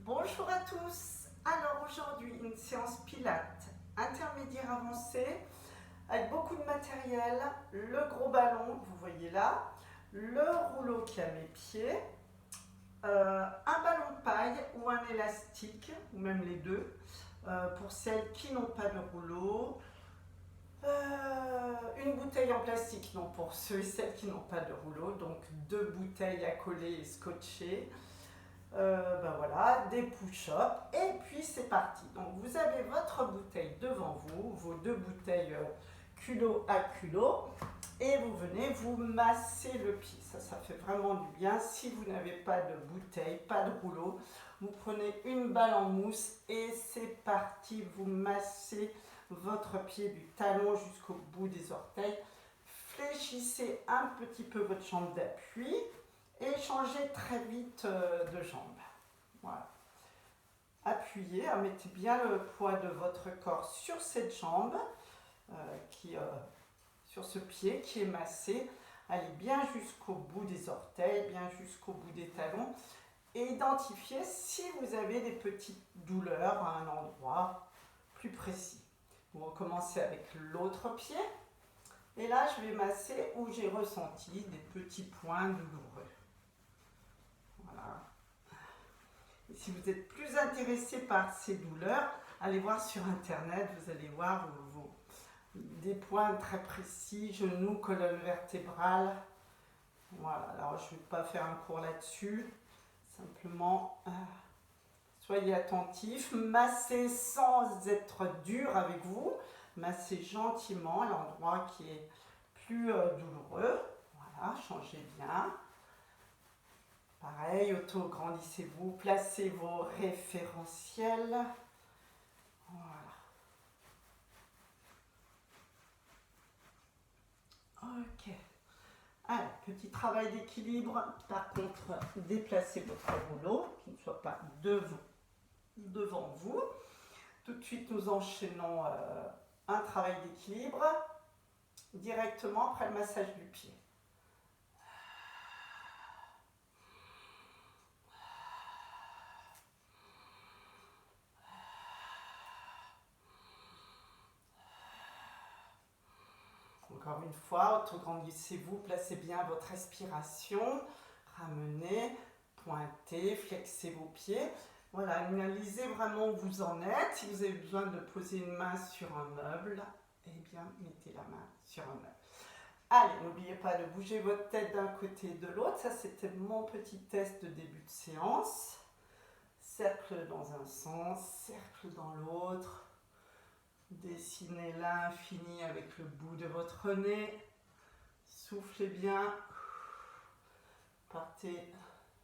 Bonjour à tous. Alors aujourd'hui une séance pilates intermédiaire avancée avec beaucoup de matériel, le gros ballon que vous voyez là, le rouleau qui est à mes pieds, un ballon de paille ou un élastique ou même les deux pour celles qui n'ont pas de rouleau, une bouteille en plastique non pour ceux et celles qui n'ont pas de rouleau, donc 2 bouteilles à coller et scotcher. Voilà, des push-ups et puis c'est parti. Donc vous avez votre bouteille devant vous, vos 2 bouteilles culot à culot et vous venez vous masser le pied. Ça fait vraiment du bien. Si vous n'avez pas de bouteille, pas de rouleau, vous prenez une balle en mousse et c'est parti. Vous massez votre pied du talon jusqu'au bout des orteils. Fléchissez un petit peu votre jambe d'appui et changez très vite de jambe. Voilà. Appuyez, mettez bien le poids de votre corps sur cette jambe, sur ce pied qui est massé. Allez bien jusqu'au bout des orteils, bien jusqu'au bout des talons. Et identifiez si vous avez des petites douleurs à un endroit plus précis. Vous recommencez avec l'autre pied. Et là, je vais masser où j'ai ressenti des petits points douloureux. Voilà. Et si vous êtes plus intéressé par ces douleurs, allez voir sur internet, vous allez voir des points très précis, genoux, colonne vertébrale. Voilà, alors je ne vais pas faire un cours là-dessus, simplement soyez attentifs, massez sans être dur avec vous, massez gentiment l'endroit qui est plus douloureux. Voilà, changez bien. Pareil, auto-grandissez-vous, placez vos référentiels. Voilà. Ok. Allez, petit travail d'équilibre. Par contre, déplacez votre rouleau, qui ne soit pas devant vous. Tout de suite, nous enchaînons un travail d'équilibre directement après le massage du pied. Encore une fois, auto-grandissez-vous, placez bien votre respiration, ramenez, pointez, flexez vos pieds. Voilà, analysez vraiment où vous en êtes. Si vous avez besoin de poser une main sur un meuble, eh bien, mettez la main sur un meuble. Allez, n'oubliez pas de bouger votre tête d'un côté et de l'autre. Ça, c'était mon petit test de début de séance. Cercle dans un sens, cercle dans l'autre. Dessinez l'infini avec le bout de votre nez. Soufflez bien. Partez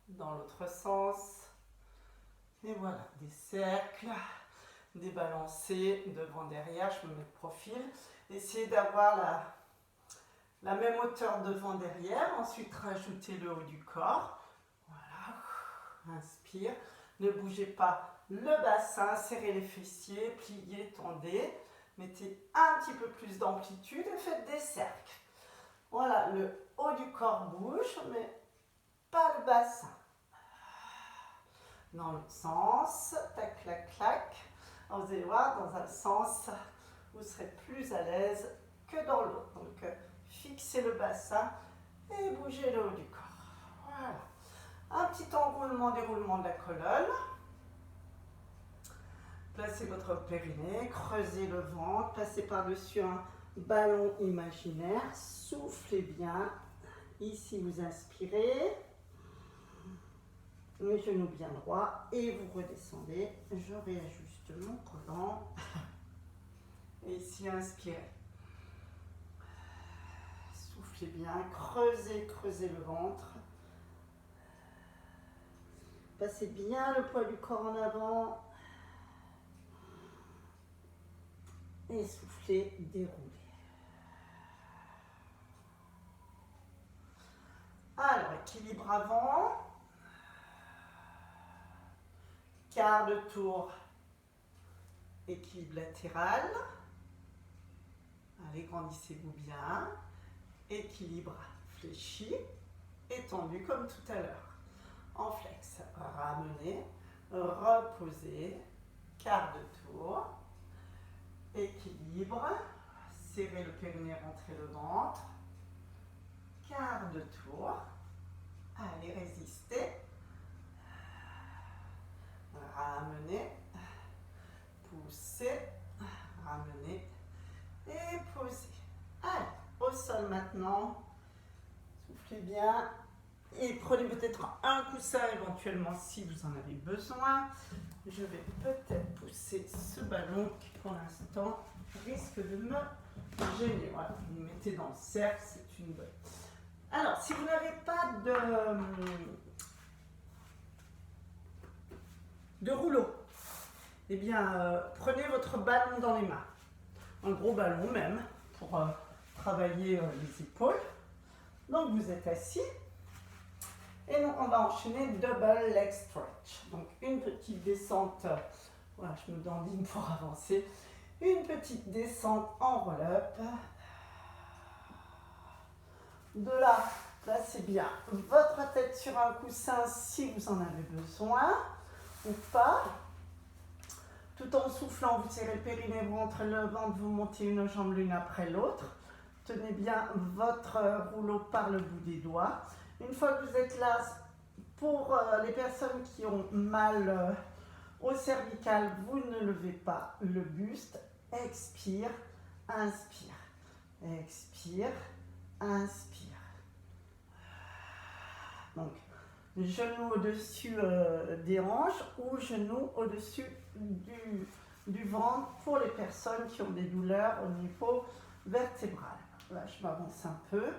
dans l'autre sens. Et voilà, des cercles, des balancés, devant, derrière. Je me mets de profil. Essayez d'avoir la même hauteur devant, derrière. Ensuite, rajoutez le haut du corps. Voilà. Inspire. Ne bougez pas le bassin, serrez les fessiers, pliez, tendez. Mettez un petit peu plus d'amplitude et faites des cercles. Voilà, le haut du corps bouge, mais pas le bassin. Dans l'autre sens, tac, clac, clac. Alors, vous allez voir, dans un sens, vous serez plus à l'aise que dans l'autre. Donc, fixez le bassin et bougez le haut du corps. Voilà. Un petit enroulement, déroulement de la colonne. Placez votre périnée, creusez le ventre, placez par-dessus un ballon imaginaire, soufflez bien. Ici, vous inspirez, les genoux bien droits et vous redescendez. Je réajuste mon collant. Et ici, inspirez. Soufflez bien, creusez, creusez le ventre. Passez bien le poids du corps en avant. Et soufflez, déroulez. Alors, équilibre avant. Quart de tour, équilibre latéral. Allez, grandissez-vous bien. Équilibre fléchi, étendu comme tout à l'heure. En flex, ramenez, reposez, quart de tour, équilibre, serrez le périnée, rentrez le ventre, quart de tour, allez, résistez, ramenez, poussez, ramenez et posez. Allez, au sol maintenant, soufflez bien et prenez peut-être un coussin éventuellement si vous en avez besoin. Je vais peut-être pousser ce ballon qui pour l'instant risque de me gêner. Voilà, vous le mettez dans le cercle, c'est une bonne. Alors, si vous n'avez pas de rouleau, eh bien, prenez votre ballon dans les mains. Un gros ballon même, pour travailler les épaules. Donc, vous êtes assis. Et donc, on va enchaîner double leg stretch. Donc, une petite descente. Voilà, je me dandine pour avancer. Une petite descente en roll-up. De là, placez bien votre tête sur un coussin si vous en avez besoin ou pas. Tout en soufflant, vous serrez le périnée, vous rentrez le ventre, vous montez une jambe l'une après l'autre. Tenez bien votre rouleau par le bout des doigts. Une fois que vous êtes là, pour les personnes qui ont mal au cervical, vous ne levez pas le buste. Expire, inspire. Expire, inspire. Donc, genou au-dessus des hanches ou genou au-dessus du ventre pour les personnes qui ont des douleurs au niveau vertébral. Là, je m'avance un peu.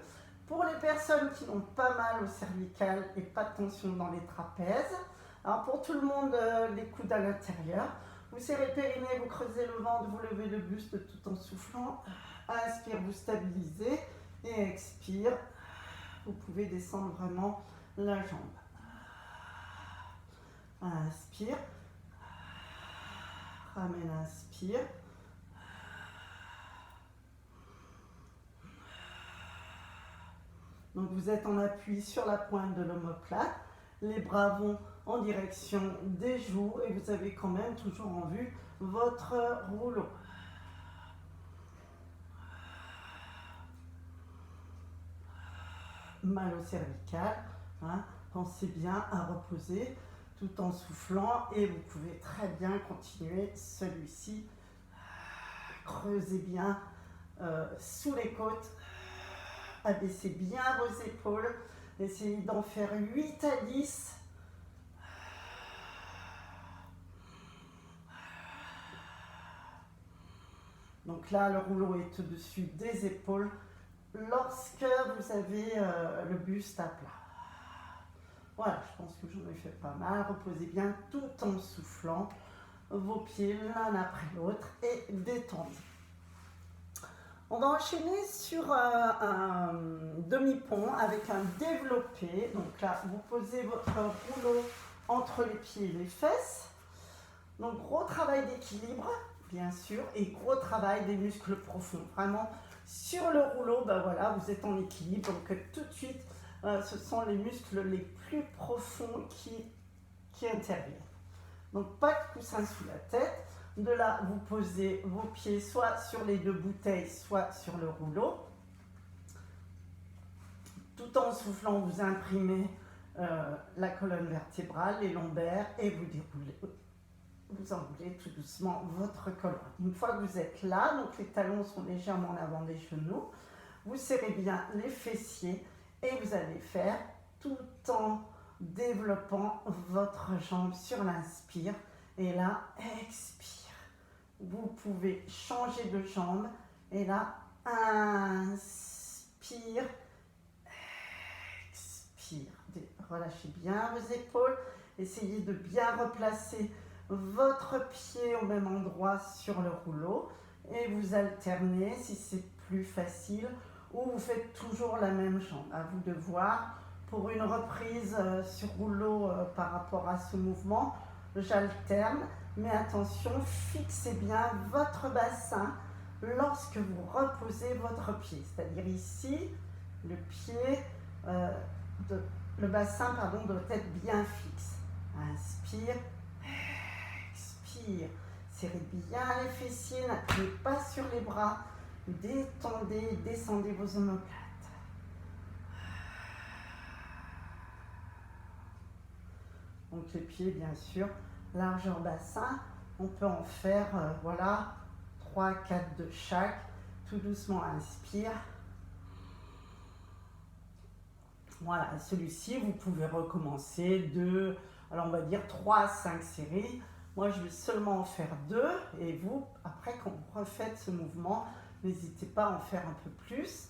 Pour les personnes qui n'ont pas mal au cervical et pas de tension dans les trapèzes, alors pour tout le monde, les coudes à l'intérieur, vous serrez le périnée, vous creusez le ventre, vous levez le buste tout en soufflant. Inspire, vous stabilisez et expire. Vous pouvez descendre vraiment la jambe. Inspire. Ramène, inspire. Donc vous êtes en appui sur la pointe de l'omoplate. Les bras vont en direction des joues et vous avez quand même toujours en vue votre rouleau. Mal au cervical, hein. Pensez bien à reposer tout en soufflant et vous pouvez très bien continuer celui-ci. Creusez bien sous les côtes, abaissez bien vos épaules, essayez d'en faire 8 à 10. Donc là, le rouleau est au-dessus des épaules lorsque vous avez le buste à plat. Voilà, je pense que j'en ai fait pas mal. Reposez bien tout en soufflant vos pieds l'un après l'autre et détendez. On va enchaîner sur un demi-pont avec un développé. Donc là, vous posez votre rouleau entre les pieds et les fesses. Donc gros travail d'équilibre, bien sûr, et gros travail des muscles profonds. Vraiment, sur le rouleau, ben voilà, vous êtes en équilibre. Donc tout de suite, ce sont les muscles les plus profonds qui interviennent. Donc pas de coussin sous la tête. De là, vous posez vos pieds soit sur les deux bouteilles, soit sur le rouleau. Tout en soufflant, vous imprimez la colonne vertébrale, les lombaires et vous déroulez. Vous enroulez tout doucement votre colonne. Une fois que vous êtes là, donc les talons sont légèrement en avant des genoux, vous serrez bien les fessiers et vous allez faire tout en développant votre jambe sur l'inspire. Et là, expire. Vous pouvez changer de jambe. Et là, inspire, expire. Relâchez bien vos épaules. Essayez de bien replacer votre pied au même endroit sur le rouleau. Et vous alternez si c'est plus facile. Ou vous faites toujours la même jambe. À vous de voir. Pour une reprise sur rouleau par rapport à ce mouvement, j'alterne. Mais attention, fixez bien votre bassin lorsque vous reposez votre pied. C'est-à-dire ici, le bassin doit être bien fixe. Inspire, expire. Serrez bien les fessiers, n'appuyez pas sur les bras. Détendez, descendez vos omoplates. Donc les pieds, bien sûr, largeur bassin. On peut en faire, voilà, 3, 4 de chaque. Tout doucement, inspire. Voilà, celui-ci, vous pouvez recommencer de, alors on va dire 3 à 5 séries. Moi, je vais seulement en faire 2. Et vous, après, quand vous refaites ce mouvement, n'hésitez pas à en faire un peu plus.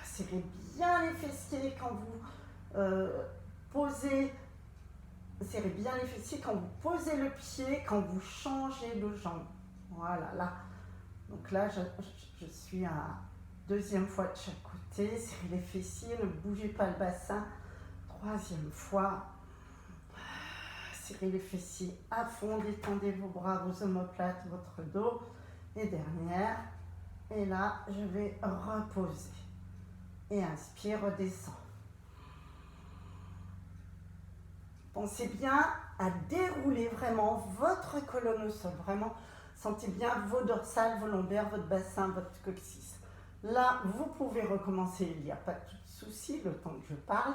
Serrez bien les fessiers quand vous posez. Serrez bien les fessiers quand vous posez le pied, quand vous changez de jambe. Voilà, là. Donc là, je suis à deuxième fois de chaque côté. Serrez les fessiers, ne bougez pas le bassin. Troisième fois. Serrez les fessiers à fond, détendez vos bras, vos omoplates, votre dos. Et dernière. Et là, je vais reposer. Et inspire, redescend. Pensez bien à dérouler vraiment votre colonne au sol. Vraiment, sentez bien vos dorsales, vos lombaires, votre bassin, votre coccyx. Là, vous pouvez recommencer, il n'y a pas de souci, le temps que je parle.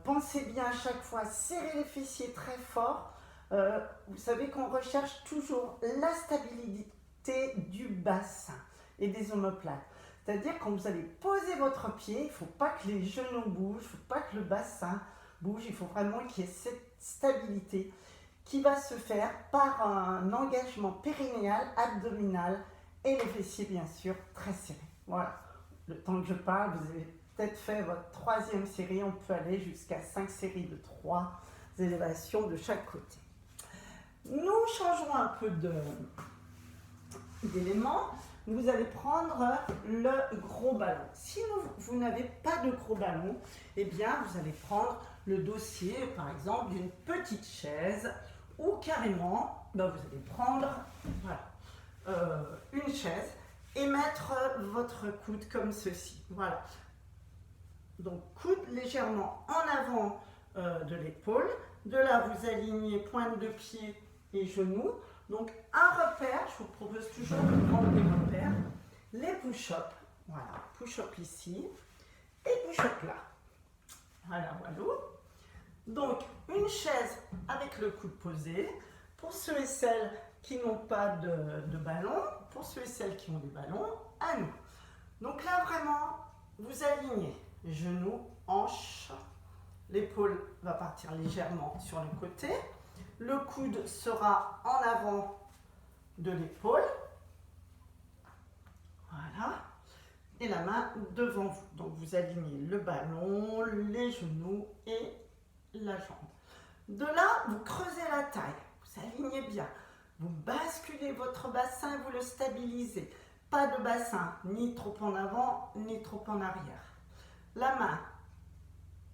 Pensez bien à chaque fois, serrez les fessiers très fort. Vous savez qu'on recherche toujours la stabilité du bassin et des omoplates. C'est-à-dire quand vous allez poser votre pied, il ne faut pas que les genoux bougent, il ne faut pas que le bassin bouge, il faut vraiment qu'il y ait cette stabilité qui va se faire par un engagement périnéal, abdominal et les fessiers bien sûr très serrés. Voilà, le temps que je parle, vous avez peut-être fait votre troisième série, on peut aller jusqu'à 5 séries de 3 élévations de chaque côté. Nous changeons un peu d'éléments. Vous allez prendre le gros ballon. Si vous n'avez pas de gros ballon, eh bien vous allez prendre le dossier, par exemple, d'une petite chaise ou carrément, vous allez prendre voilà, une chaise et mettre votre coude comme ceci. Voilà. Donc coude légèrement en avant de l'épaule. De là, vous alignez pointe de pied et genoux. Donc un repère, je vous propose toujours de prendre des repères, les push-ups, voilà, push-up ici et push-up là. Voilà, voilà. Donc une chaise avec le coude posé, pour ceux et celles qui n'ont pas de ballon, pour ceux et celles qui ont des ballons, à nous. Donc là vraiment, vous alignez genoux, hanches, l'épaule va partir légèrement sur le côté. Le coude sera en avant de l'épaule. Voilà. Et la main devant vous. Donc vous alignez le ballon, les genoux et la jambe. De là, vous creusez la taille. Vous alignez bien. Vous basculez votre bassin et vous le stabilisez. Pas de bassin, ni trop en avant, ni trop en arrière. La main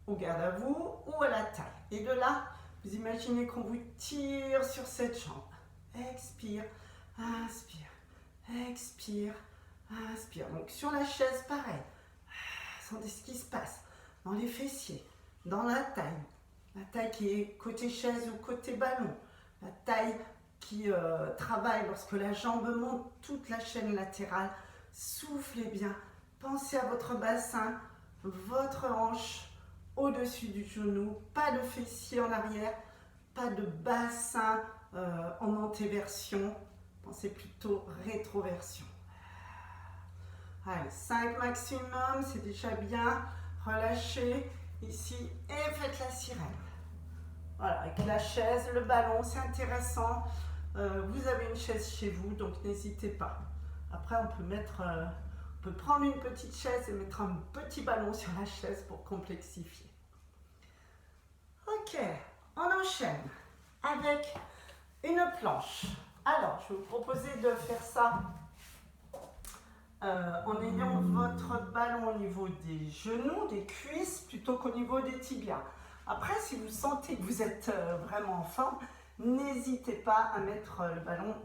au garde à vous ou à la taille. Et de là, vous imaginez qu'on vous tire sur cette jambe. Expire, inspire, expire, inspire. Donc sur la chaise, pareil. Sentez ce qui se passe dans les fessiers, dans la taille. La taille qui est côté chaise ou côté ballon. La taille qui travaille lorsque la jambe monte toute la chaîne latérale. Soufflez bien. Pensez à votre bassin, votre hanche au-dessus du genou, pas de fessier en arrière, pas de bassin en antéversion, pensez plutôt rétroversion. Allez, 5 maximum, c'est déjà bien. Relâchez ici et faites la sirène. Voilà, avec la chaise, le ballon, c'est intéressant. Vous avez une chaise chez vous, donc n'hésitez pas. Après, on peut prendre une petite chaise et mettre un petit ballon sur la chaise pour complexifier. Ok, on enchaîne avec une planche. Alors, je vais vous proposer de faire ça en ayant votre ballon au niveau des genoux, des cuisses, plutôt qu'au niveau des tibias. Après, si vous sentez que vous êtes vraiment en forme, n'hésitez pas à mettre le ballon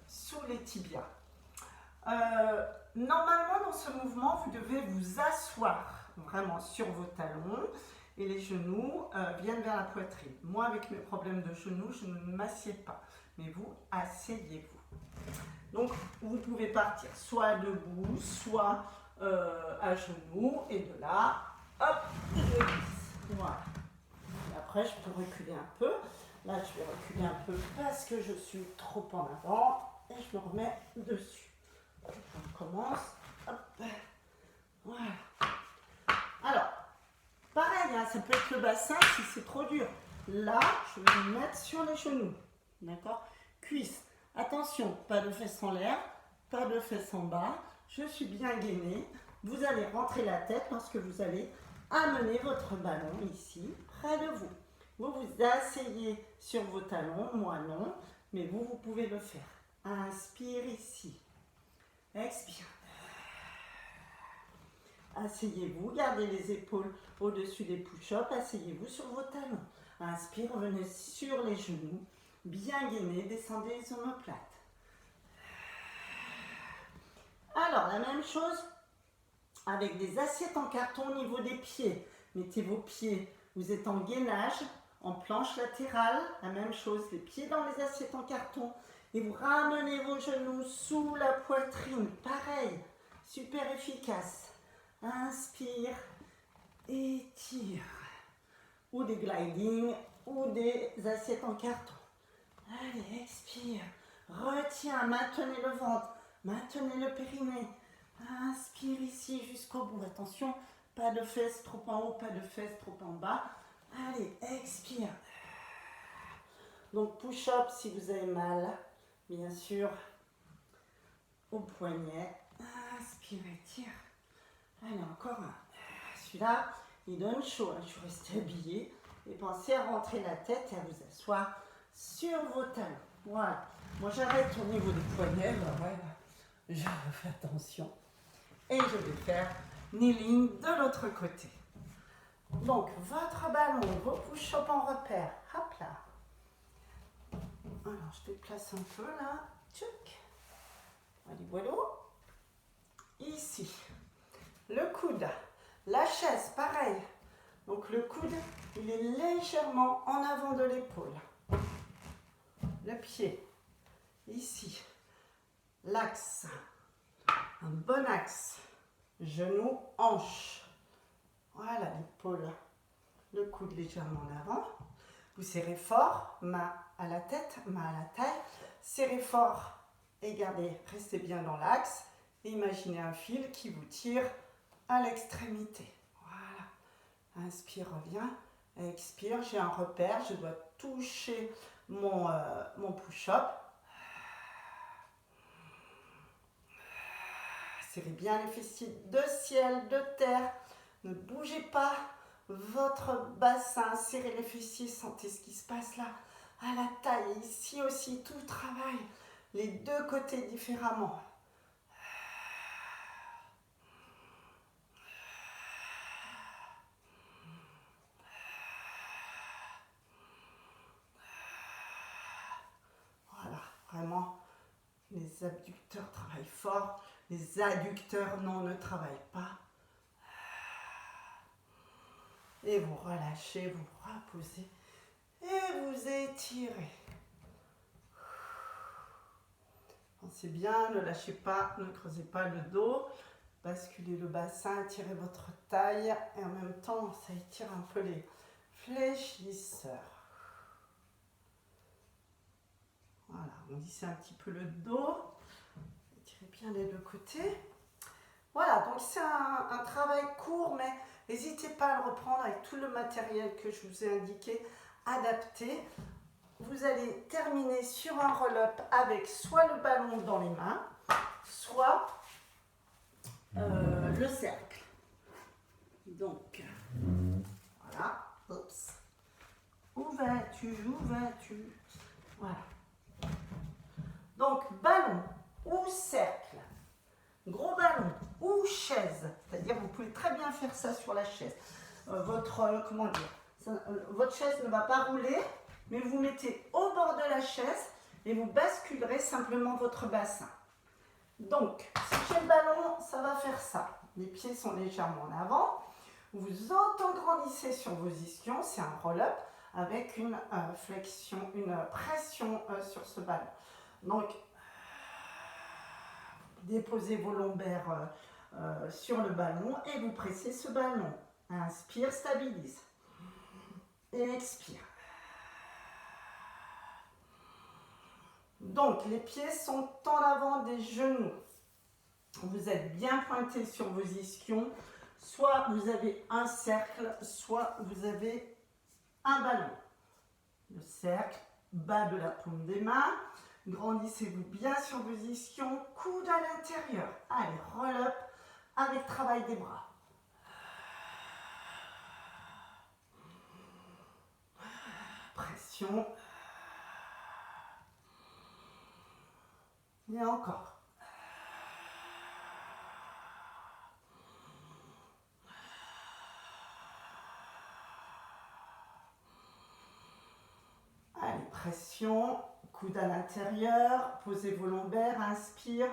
sous les tibias. Normalement, dans ce mouvement, vous devez vous asseoir vraiment sur vos talons et les genoux viennent vers la poitrine. Moi, avec mes problèmes de genoux, je ne m'assieds pas, mais vous, asseyez-vous. Donc, vous pouvez partir soit debout, soit à genoux, et de là, hop, je glisse. Voilà. Et après, je peux reculer un peu. Là, je vais reculer un peu parce que je suis trop en avant et je me remets dessus. On commence. Hop. Voilà. Alors, pareil, hein, ça peut être le bassin si c'est trop dur. Là, je vais me mettre sur les genoux. D'accord? Cuisses. Attention, pas de fesses en l'air, pas de fesses en bas. Je suis bien gainée. Vous allez rentrer la tête lorsque vous allez amener votre ballon ici, près de vous. Vous vous asseyez sur vos talons, moi non, mais vous pouvez le faire. Inspire ici. Expire. Asseyez-vous, gardez les épaules au-dessus des push-ups, asseyez-vous sur vos talons. Inspire, revenez sur les genoux, bien gainés, descendez les omoplates. Alors, la même chose avec des assiettes en carton au niveau des pieds. Mettez vos pieds, vous êtes en gainage, en planche latérale, la même chose, les pieds dans les assiettes en carton. Et vous ramenez vos genoux sous la poitrine, pareil, super efficace. Inspire, étire. Ou des gliding, ou des assiettes en carton. Allez, expire. Retiens, maintenez le ventre, maintenez le périnée. Inspire ici jusqu'au bout. Attention, pas de fesses trop en haut, pas de fesses trop en bas. Allez, expire. Donc push-up si vous avez mal, bien sûr, au poignet. Inspire, étire. Allez, encore un. Celui-là, il donne chaud. Je suis restée habillée. Et pensez à rentrer la tête et à vous asseoir sur vos talons. Voilà. Moi, j'arrête au niveau des poignets. Ouais, je fais attention. Et je vais faire kneeling de l'autre côté. Donc, votre ballon, vos push-ups en repère. Hop là. Alors, je déplace un peu là. Tchouk. Allez, voilà. Ici. Le coude. La chaise, pareil. Donc, le coude, il est légèrement en avant de l'épaule. Le pied. Ici. L'axe. Un bon axe. Genou, hanche. Voilà l'épaule. Le coude légèrement en avant. Vous serrez fort, main à la tête, main à la taille. Serrez fort et gardez, restez bien dans l'axe. Et imaginez un fil qui vous tire à l'extrémité. Voilà. Inspire, reviens. Expire, j'ai un repère. Je dois toucher mon push-up. Serrez bien les fessiers de ciel, de terre. Ne bougez pas votre bassin. Serrez les fessiers. Sentez ce qui se passe là. À la taille. Ici aussi, tout travaille. Les deux côtés différemment. Voilà, vraiment. Les abducteurs travaillent fort. Les adducteurs, non, ne travaillent pas. Et vous relâchez, vous reposez. Et vous étirez. Pensez bien, ne lâchez pas, ne creusez pas le dos. Basculez le bassin, étirez votre taille. Et en même temps, ça étire un peu les fléchisseurs. Voilà, on lisse un petit peu le dos. Étirez bien les deux côtés. Voilà, donc c'est un travail court, mais n'hésitez pas à le reprendre avec tout le matériel que je vous ai indiqué, adapté. Vous allez terminer sur un roll-up avec soit le ballon dans les mains, soit le cercle. Donc, voilà, oups. Où vas-tu? Voilà. Donc, ballon ou cercle, gros ballon ou chaise, c'est-à-dire vous pouvez très bien faire ça sur la chaise. Votre chaise ne va pas rouler, mais vous mettez au bord de la chaise et vous basculerez simplement votre bassin. Donc, si j'ai le ballon, ça va faire ça. Les pieds sont légèrement en avant. Vous auto-grandissez sur vos ischions, c'est un roll-up avec une flexion, une pression sur ce ballon. Donc, déposez vos lombaires sur le ballon et vous pressez ce ballon. Inspire, stabilise. Et expire. Donc, les pieds sont en avant des genoux. Vous êtes bien pointé sur vos ischions. Soit vous avez un cercle, soit vous avez un ballon. Le cercle, bas de la paume des mains. Grandissez-vous bien sur vos ischions, coude à l'intérieur. Allez, roll up avec travail des bras. Pression. Et encore. Allez, pression, coude à l'intérieur, posez vos lombaires, inspire.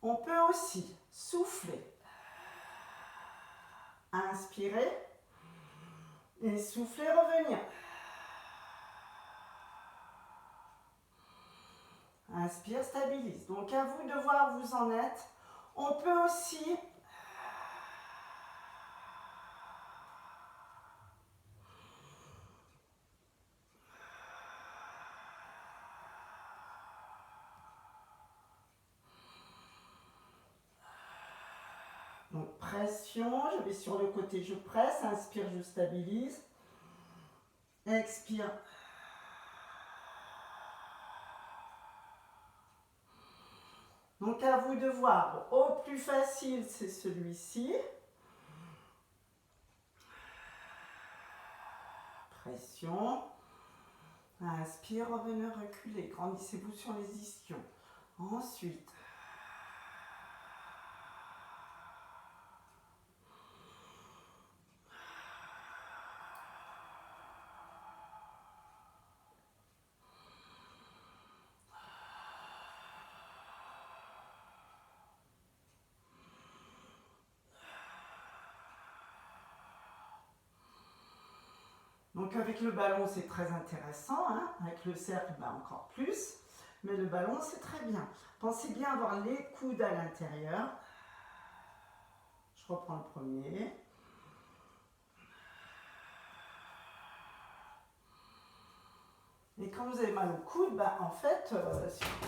On peut aussi souffler. Inspirez et soufflez, revenir. Inspire, stabilise. Donc à vous de voir où vous en êtes. On peut aussi donc pression, je vais sur le côté, je presse, inspire, je stabilise. Expire. Donc à vous de voir. Au plus facile, c'est celui-ci. Pression. Inspire, revenez reculer. Grandissez-vous sur les ischions. Ensuite. Donc avec le ballon, c'est très intéressant, hein. Avec le cercle, encore plus. Mais le ballon, c'est très bien. Pensez bien avoir les coudes à l'intérieur. Je reprends le premier. Et quand vous avez mal au coude, en fait,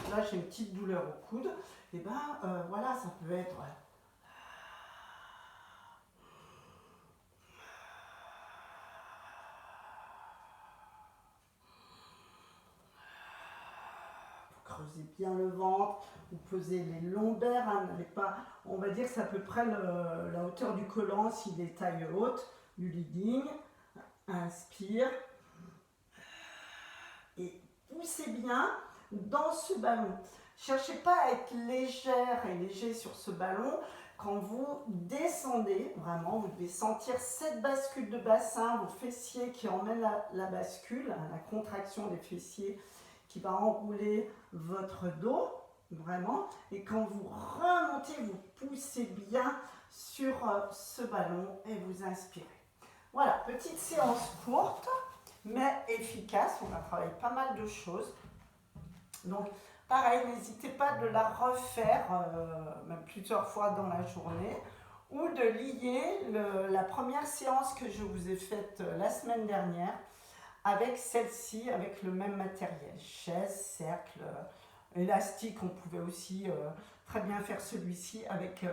là j'ai une petite douleur au coude, et voilà, ça peut être... Creusez bien le ventre, vous posez les lombaires, hein, on va dire que c'est à peu près la hauteur du collant s'il est taille haute, du leading. Inspire. Et poussez bien dans ce ballon. Cherchez pas à être légère et léger sur ce ballon. Quand vous descendez, vraiment, vous devez sentir cette bascule de bassin, vos fessiers qui emmènent la bascule, la contraction des fessiers qui va enrouler votre dos, vraiment. Et quand vous remontez, vous poussez bien sur ce ballon et vous inspirez. Voilà, petite séance courte, mais efficace. On a travaillé pas mal de choses. Donc, pareil, n'hésitez pas de la refaire, même plusieurs fois dans la journée, ou de lier la première séance que je vous ai faite la semaine dernière avec celle-ci, avec le même matériel, chaise, cercle, élastique. On pouvait aussi très bien faire celui-ci avec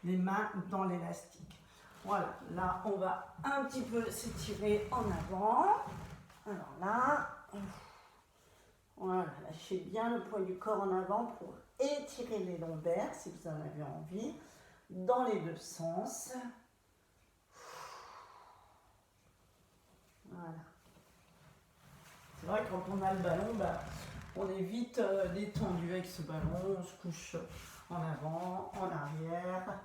les mains dans l'élastique. Voilà, là on va un petit peu s'étirer en avant. Alors là, voilà, lâchez bien le poids du corps en avant pour étirer les lombaires si vous en avez envie, dans les deux sens. Voilà. C'est vrai que quand on a le ballon, on est vite détendu avec ce ballon, on se couche en avant, en arrière.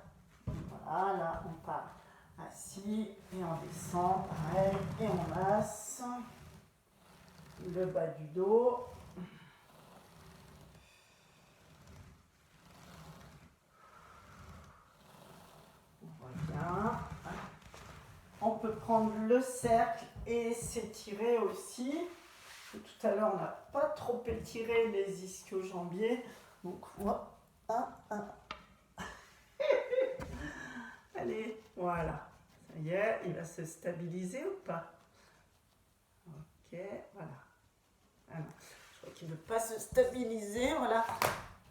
Voilà, là on part Assis et on descend, pareil, et on masse le bas du dos. On revient. On peut prendre le cercle et s'étirer aussi. Tout à l'heure, on n'a pas trop étiré les ischio-jambiers. Donc, allez, voilà. Ça y est, il va se stabiliser ou pas? Ok, voilà. Ah non, je crois qu'il ne veut pas se stabiliser, voilà.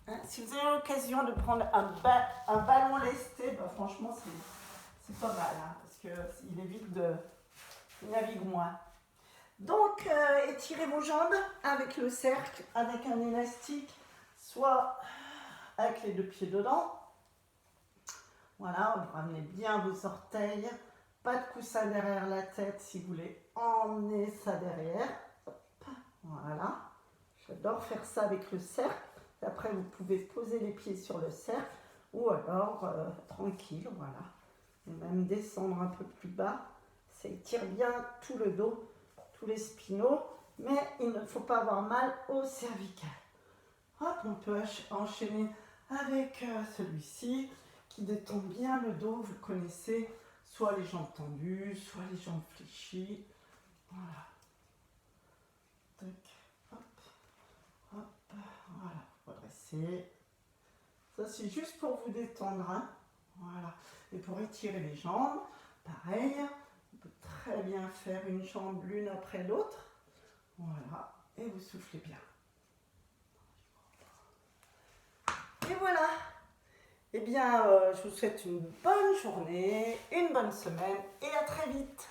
Hein, si vous avez l'occasion de prendre un ballon lesté, bah, franchement, c'est pas mal, hein, parce qu'il évite de... Il navigue moins. Donc, étirez vos jambes avec le cercle, avec un élastique, soit avec les deux pieds dedans. Voilà, vous ramenez bien vos orteils. Pas de coussin derrière la tête si vous voulez emmener ça derrière. Hop, voilà. J'adore faire ça avec le cercle. Après, vous pouvez poser les pieds sur le cercle ou alors tranquille, voilà. Et même descendre un peu plus bas. Ça étire bien tout le dos, tous les spinaux, mais il ne faut pas avoir mal au cervical. Hop, on peut enchaîner avec celui-ci qui détend bien le dos, vous le connaissez, soit les jambes tendues, soit les jambes fléchies. Voilà. Tac, hop, hop, voilà, redresser. Ça, c'est juste pour vous détendre, hein. Voilà. Et pour étirer les jambes, pareil, on peut très bien faire une jambe l'une après l'autre. Voilà, et vous soufflez bien. Et voilà. Eh bien, je vous souhaite une bonne journée, une bonne semaine et à très vite.